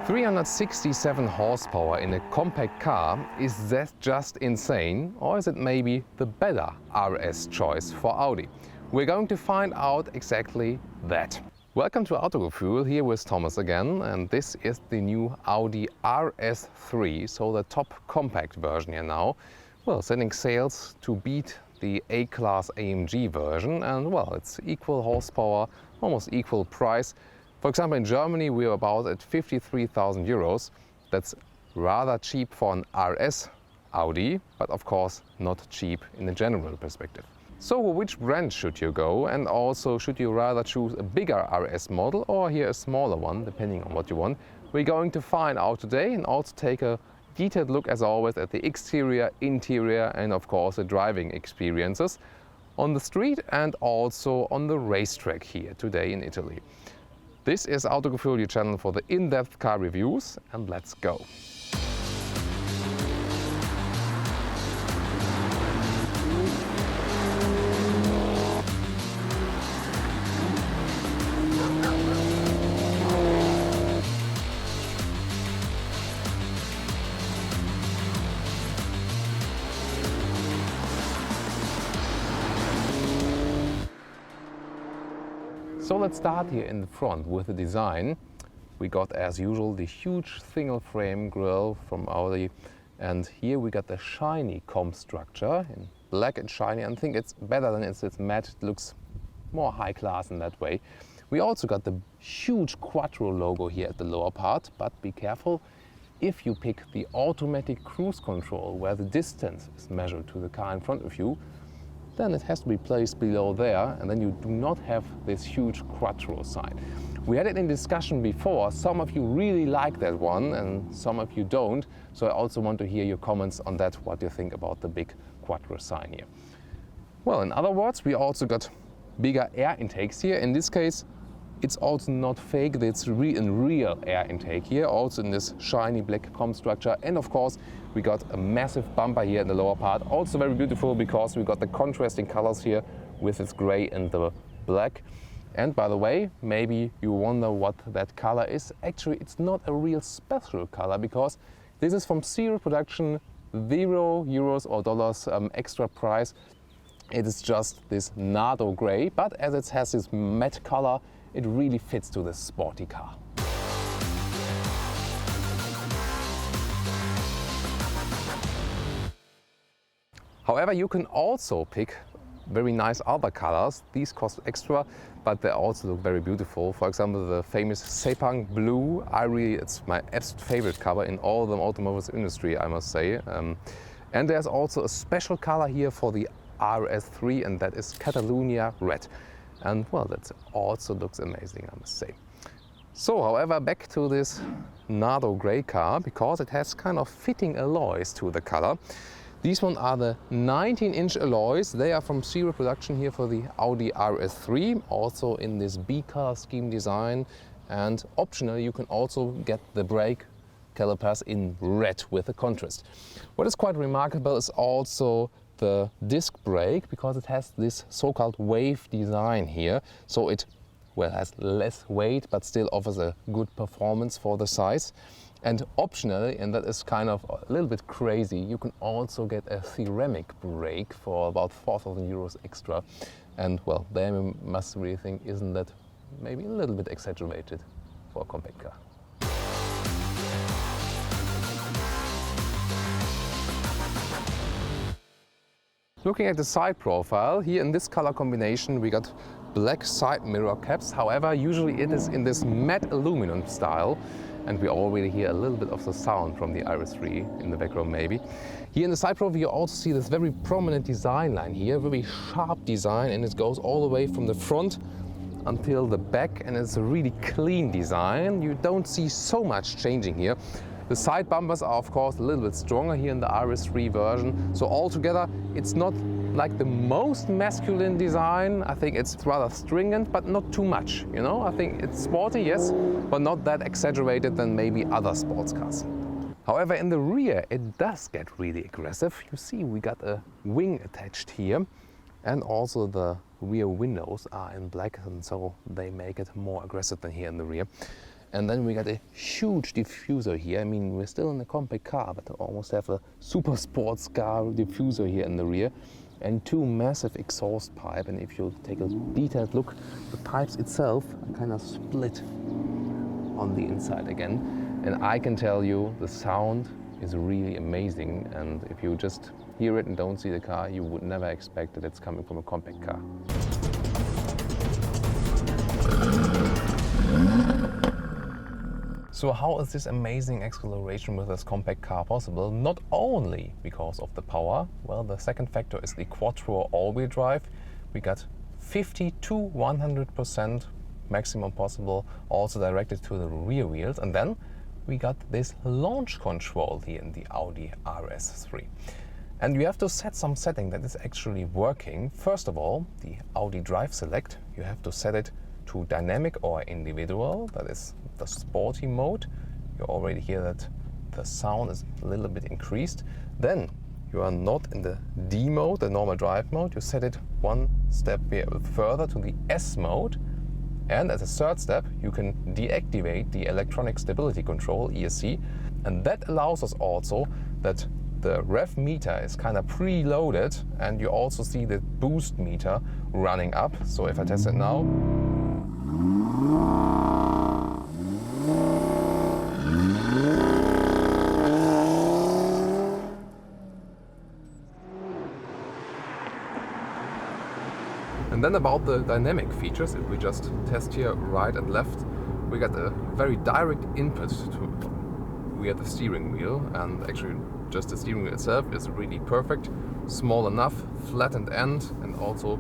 367 horsepower in a compact car, is that just insane, or is it maybe the better RS choice for Audi? We're going to find out exactly that. Welcome to Autogefühl, here with Thomas again, and this is the new Audi RS3, so the top compact version here now. Well, setting sails to beat the A-Class AMG version, and well, it's equal horsepower, almost equal price. For example, in Germany we are about at 53,000 euros. That's rather cheap for an RS Audi, but of course not cheap in a general perspective. So which brand should you go, and also should you rather choose a bigger RS model or here a smaller one, depending on what you want? We're going to find out today and also take a detailed look as always at the exterior, interior and of course the driving experiences on the street and also on the racetrack here today in Italy. This is Autogefühl, your channel for the in-depth car reviews, and let's go. So let's start here in the front with the design. We got, as usual, the huge single frame grille from Audi, and here we got the shiny comp structure in black and shiny. I think it's better than it's matte. It looks more high class in that way. We also got the huge Quattro logo here at the lower part, but be careful. If you pick the automatic cruise control where the distance is measured to the car in front of you, then it has to be placed below there, and then you do not have this huge Quattro sign. We had it in discussion before. Some of you really like that one and some of you don't. So I also want to hear your comments on that, what you think about the big Quattro sign here. Well, in other words, we also got bigger air intakes here. In this case, it's also not fake, it's real air intake here, also in this shiny black comp structure. And of course, we got a massive bumper here in the lower part, also very beautiful because we got the contrasting colors here with its gray and the black. And by the way, maybe you wonder what that color is. Actually, it's not a real special color because this is from serial production, €0 or dollars extra price. It is just this Nardo gray, but as it has this matte color, it really fits to this sporty car. However, you can also pick very nice other colors. These cost extra, but they also look very beautiful. For example, the famous Sepang blue. It's my absolute favorite color in all the automotive industry, I must say. And there's also a special color here for the RS3, and that is Catalonia red. And well, that also looks amazing, I must say. So, however, back to this Nardo grey car, because it has kind of fitting alloys to the color. These ones are the 19-inch alloys. They are from serial production here for the Audi RS3, also in this B-color scheme design. And optionally, you can also get the brake calipers in red with a contrast. What is quite remarkable is also the disc brake, because it has this so-called wave design here. So it has less weight, but still offers a good performance for the size. And optionally, and that is kind of a little bit crazy, you can also get a ceramic brake for about 4,000 euros extra. And well, then you must really think, isn't that maybe a little bit exaggerated for a compact car? Looking at the side profile, here in this color combination we got black side mirror caps. However, usually it is in this matte aluminum style, and we already hear a little bit of the sound from the RS3 in the background maybe. Here in the side profile you also see this very prominent design line here, very sharp design, and it goes all the way from the front until the back, and it's a really clean design. You don't see so much changing here. The side bumpers are of course a little bit stronger here in the RS3 version. So altogether it's not like the most masculine design. I think it's rather stringent, but not too much. You know, I think it's sporty, yes, but not that exaggerated than maybe other sports cars. However, in the rear it does get really aggressive. You see we got a wing attached here, and also the rear windows are in black, and so they make it more aggressive than here in the rear. And then we got a huge diffuser here. I mean, we're still in a compact car, but I almost have a super sports car diffuser here in the rear. And two massive exhaust pipes. And if you take a detailed look, the pipes itself are kind of split on the inside again. And I can tell you the sound is really amazing. And if you just hear it and don't see the car, you would never expect that it's coming from a compact car. So how is this amazing acceleration with this compact car possible? Not only because of the power, well, the second factor is the Quattro all-wheel drive. We got 50 to 100% maximum possible, also directed to the rear wheels. And then we got this launch control here in the Audi RS3. And you have to set some setting that is actually working. First of all, the Audi Drive Select, you have to set it to dynamic or individual, that is the sporty mode. You already hear that the sound is a little bit increased. Then you are not in the D mode, the normal drive mode. You set it one step further to the S mode. And as a third step, you can deactivate the electronic stability control, ESC. And that allows us also that the rev meter is kind of preloaded, and you also see the boost meter running up. So if I test it now, and then about the dynamic features, if we just test here right and left, we got a very direct input to via the steering wheel, and actually just the steering wheel itself is really perfect, small enough, flattened end, and also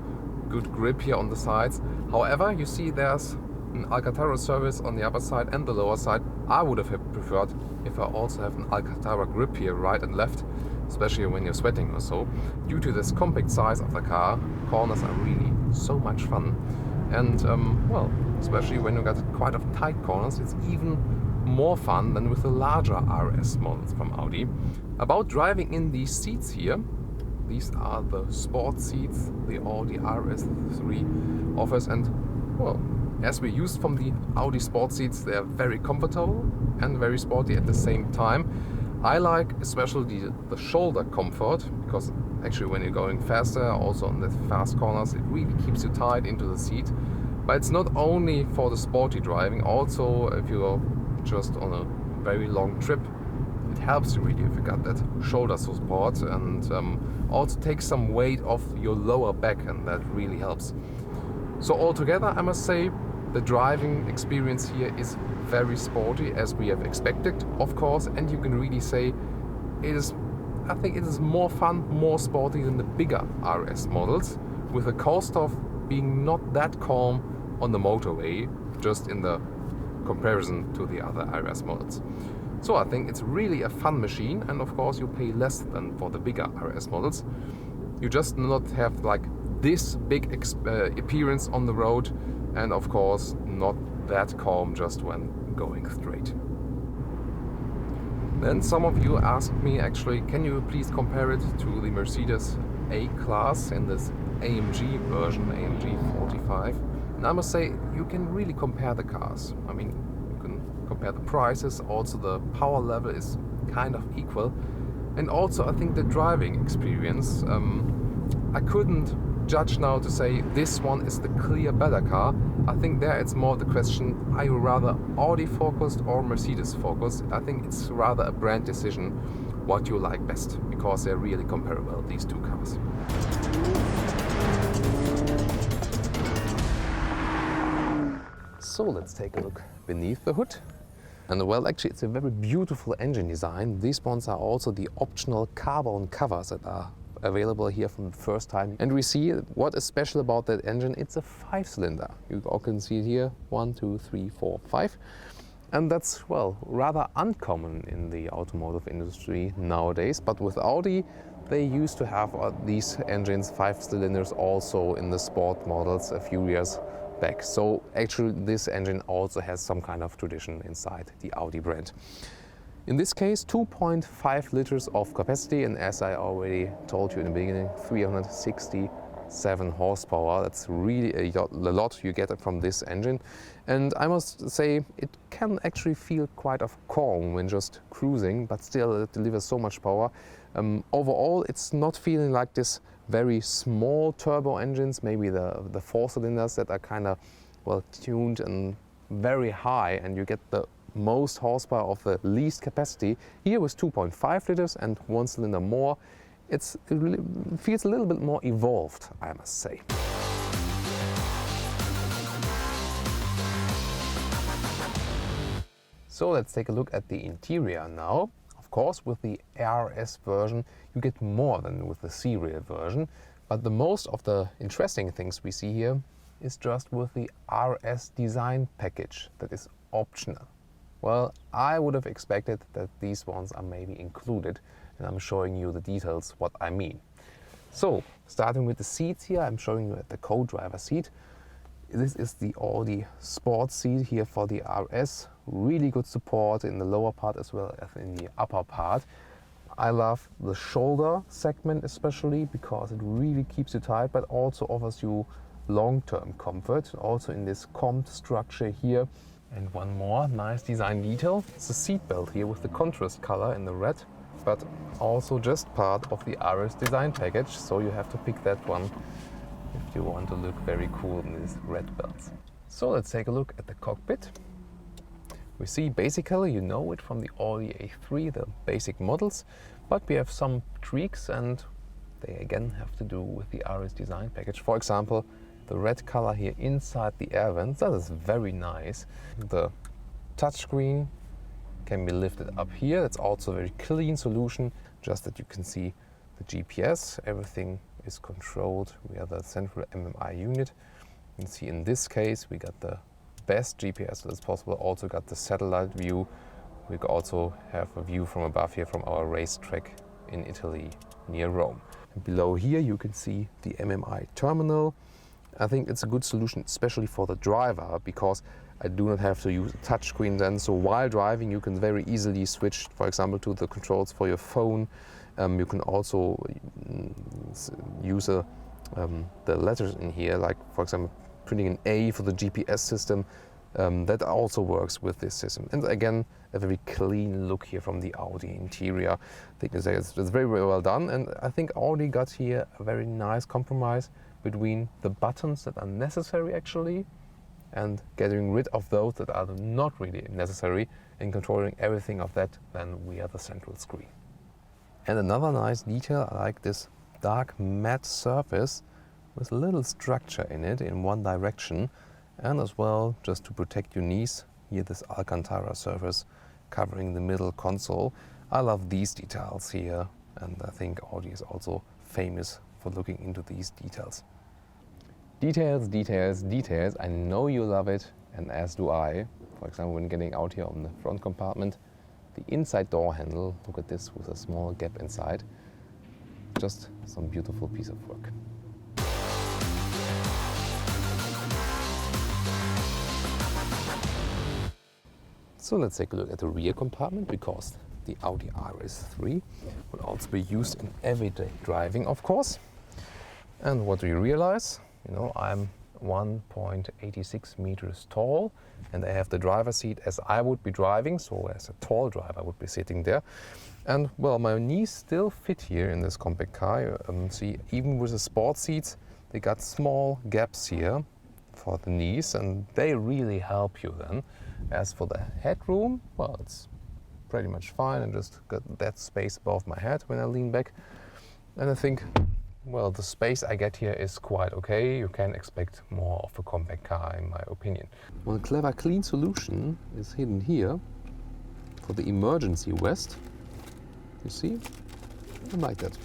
good grip here on the sides. However, you see there's an Alcantara surface on the upper side and the lower side. I would have preferred if I also have an Alcantara grip here right and left, especially when you're sweating or so. Due to this compact size of the car, corners are really so much fun. And well, especially when you got quite of tight corners, it's even more fun than with the larger RS models from Audi. About driving in these seats here, these are the sport seats the Audi RS3 offers, and well, as we used from the Audi sport seats, they are very comfortable and very sporty at the same time. I like especially the shoulder comfort, because actually when you're going faster, also on the fast corners, it really keeps you tight into the seat. But it's not only for the sporty driving, also if you're just on a very long trip, it helps you really if you got that shoulder support, and also takes some weight off your lower back, and that really helps. So altogether, I must say, the driving experience here is very sporty, as we have expected, of course, and you can really say I think it is more fun, more sporty than the bigger RS models, with the coaster being not that calm on the motorway, just in the comparison to the other RS models. So I think it's really a fun machine, and of course you pay less than for the bigger RS models. You just not have like this big appearance on the road, and of course not that calm just when going straight. Then some of you asked me actually, can you please compare it to the Mercedes A-Class in this AMG version, AMG 45? And I must say, you can really compare the cars. I mean, you can compare the prices, also the power level is kind of equal. And also I think the driving experience, I couldn't judge now to say this one is the clear better car. I think there it's more the question, are you rather Audi focused or Mercedes focused? I think it's rather a brand decision what you like best, because they're really comparable, these two cars. So let's take a look beneath the hood. And well, actually it's a very beautiful engine design. These ones are also the optional carbon covers that are available here from the first time. And we see what is special about that engine. It's a 5-cylinder. You all can see it here, 1, 2, 3, 4, 5. And that's, well, rather uncommon in the automotive industry nowadays. But with Audi, they used to have these engines, 5 cylinders, also in the sport models a few years back. So actually this engine also has some kind of tradition inside the Audi brand. In this case, 2.5 liters of capacity, and as I already told you in the beginning, 360 7 horsepower. That's really a lot you get from this engine. And I must say, it can actually feel quite calm when just cruising, but still it delivers so much power. Overall, it's not feeling like this very small turbo engines, maybe the 4 cylinders that are kind of well tuned and very high, and you get the most horsepower of the least capacity. Here with 2.5 liters and 1 cylinder more, it feels a little bit more evolved, I must say. So let's take a look at the interior now. Of course, with the RS version, you get more than with the serial version, but the most of the interesting things we see here is just with the RS design package that is optional. Well, I would have expected that these ones are maybe included, and I'm showing you the details what I mean. So, starting with the seats here, I'm showing you at the co-driver seat. This is the Audi sports seat here for the RS. Really good support in the lower part as well as in the upper part. I love the shoulder segment especially because it really keeps you tight, but also offers you long-term comfort, also in this comped structure here. And one more nice design detail, it's the seat belt here with the contrast color in the red, but also just part of the RS design package, so you have to pick that one if you want to look very cool in these red belts. So let's take a look at the cockpit. We see basically, you know it from the Audi A3, the basic models, but we have some tweaks and they again have to do with the RS design package. For example, the red color here inside the air vents, that is very nice. The touchscreen can be lifted up here. That's also a very clean solution, just that you can see the GPS. Everything is controlled via the central MMI unit. You can see in this case we got the best GPS that's possible, also got the satellite view. We also have a view from above here from our racetrack in Italy near Rome. And below here you can see the MMI terminal. I think it's a good solution, especially for the driver, because I do not have to use a touchscreen then. So while driving, you can very easily switch, for example, to the controls for your phone. You can also use the letters in here, like for example, putting an A for the GPS system. That also works with this system. And again, a very clean look here from the Audi interior. I think it's very, very well done. And I think Audi got here a very nice compromise between the buttons that are necessary actually and getting rid of those that are not really necessary and controlling everything of that then via the central screen. And another nice detail, I like this dark matte surface with a little structure in it in one direction, and as well, just to protect your knees, here this Alcantara surface covering the middle console. I love these details here, and I think Audi is also famous for looking into these details. Details, details, details. I know you love it, and as do I. For example, when getting out here on the front compartment, the inside door handle, look at this with a small gap inside. Just some beautiful piece of work. So let's take a look at the rear compartment, because the Audi RS3 will also be used in everyday driving, of course. And what do you realize? You know, I'm 1.86 meters tall, and I have the driver's seat as I would be driving, so as a tall driver I would be sitting there. And well, my knees still fit here in this compact car. See, even with the sport seats, they got small gaps here for the knees, and they really help you then. As for the headroom, well, it's pretty much fine, and just got that space above my head when I lean back. And I think, well, the space I get here is quite okay. You can expect more of a compact car, in my opinion. One clever, clean solution is hidden here for the emergency vest. You see? I like that.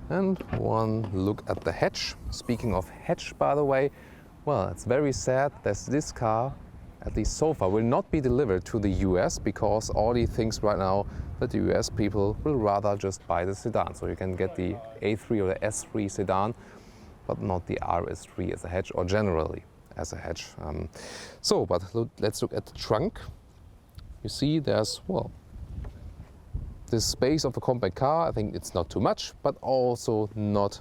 And one look at the hatch. Speaking of hatch, by the way, well, it's very sad that this car, at least so far, will not be delivered to the US, because Audi thinks right now that the US people will rather just buy the sedan. So you can get the A3 or the S3 sedan, but not the RS3 as a hatch, or generally as a hatch. Let's look at the trunk. You see there's, well, this space of a compact car. I think it's not too much, but also not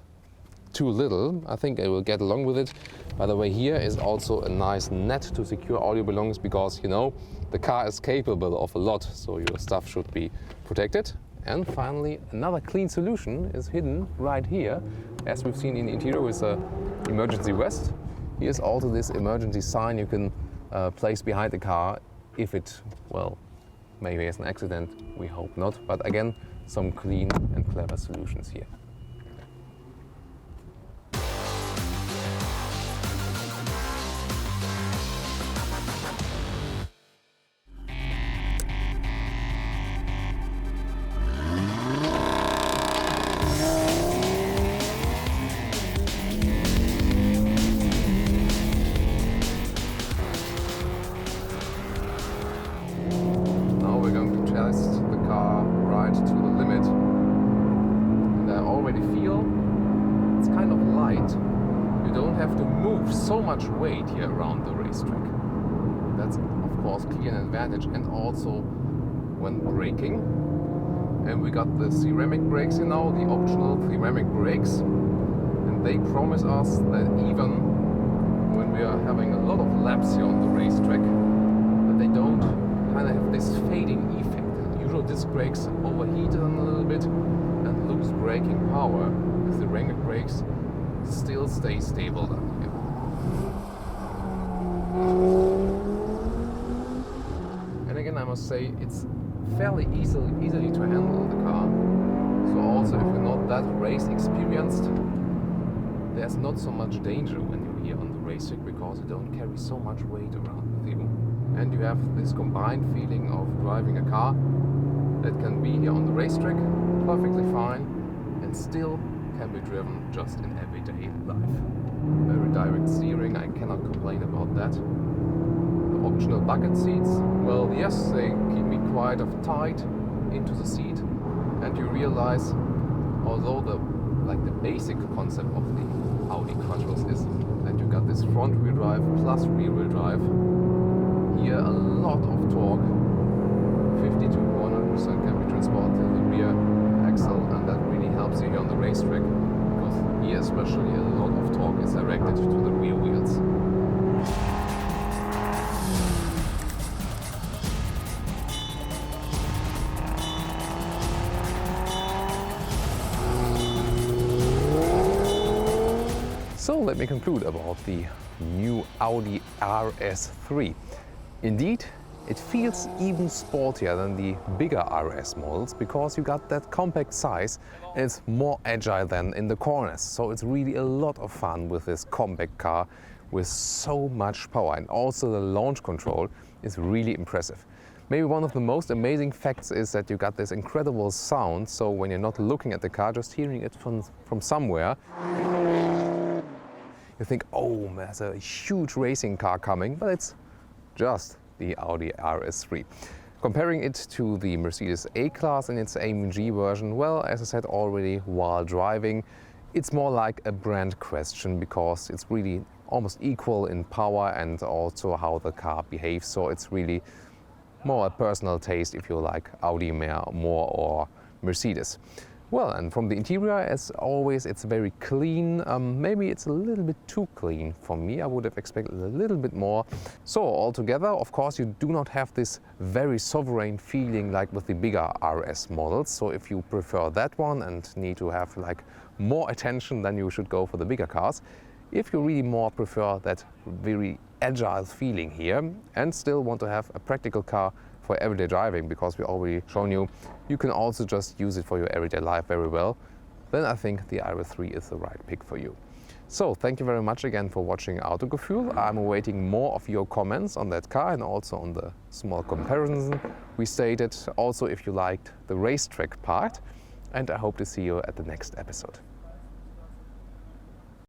too little. I think I will get along with it. By the way, here is also a nice net to secure all your belongings, because you know the car is capable of a lot, so your stuff should be protected. And finally, another clean solution is hidden right here, as we've seen in the interior with the emergency vest. Here's also this emergency sign you can place behind the car if it, well, maybe has an accident. We hope not, but again, some clean and clever solutions here. So much weight here around the racetrack. That's of course clearly an advantage, and also when braking. And we got the ceramic brakes, you know, the optional ceramic brakes, and they promise us that even when we are having a lot of laps here on the racetrack, that they don't kind of have this fading effect. The usual disc brakes overheated a little bit and lose braking power. The ceramic brakes still stay stable down here. And again, I must say, it's fairly easily to handle the car. So also, if you're not that race experienced, there's not so much danger when you're here on the racetrack, because you don't carry so much weight around with you. And you have this combined feeling of driving a car that can be here on the racetrack perfectly fine and still can be driven just in everyday life. Very direct steering, I cannot complain about that. The optional bucket seats, well, yes, they keep me quite tight into the seat, and you realize, although the basic concept of the Audi Quattro is that you got this front wheel drive plus rear wheel drive, here a lot of torque, 50 to 100% can be transported to the rear axle, and that really helps you here on the racetrack, because here especially a lot of torque is directed to the rear wheels. So let me conclude about the new Audi RS3. Indeed, it feels even sportier than the bigger RS models, because you got that compact size and it's more agile than in the corners. So it's really a lot of fun with this compact car with so much power, and also the launch control is really impressive. Maybe one of the most amazing facts is that you got this incredible sound, so when you're not looking at the car, just hearing it from somewhere, you think, oh, there's a huge racing car coming, but it's just the Audi RS3. Comparing it to the Mercedes A-Class in its AMG version, well, as I said already while driving, it's more like a brand question, because it's really almost equal in power and also how the car behaves. So it's really more a personal taste if you like Audi more or Mercedes. Well, and from the interior, as always, it's very clean. Maybe it's a little bit too clean for me. I would have expected a little bit more. So altogether, of course, you do not have this very sovereign feeling like with the bigger RS models. So if you prefer that one and need to have like more attention, then you should go for the bigger cars. If you really more prefer that very agile feeling here and still want to have a practical car for everyday driving, because we already shown you, you can also just use it for your everyday life very well, then I think the RS3 is the right pick for you. So thank you very much again for watching Autogefühl. I'm awaiting more of your comments on that car and also on the small comparison we stated. Also if you liked the racetrack part, and I hope to see you at the next episode.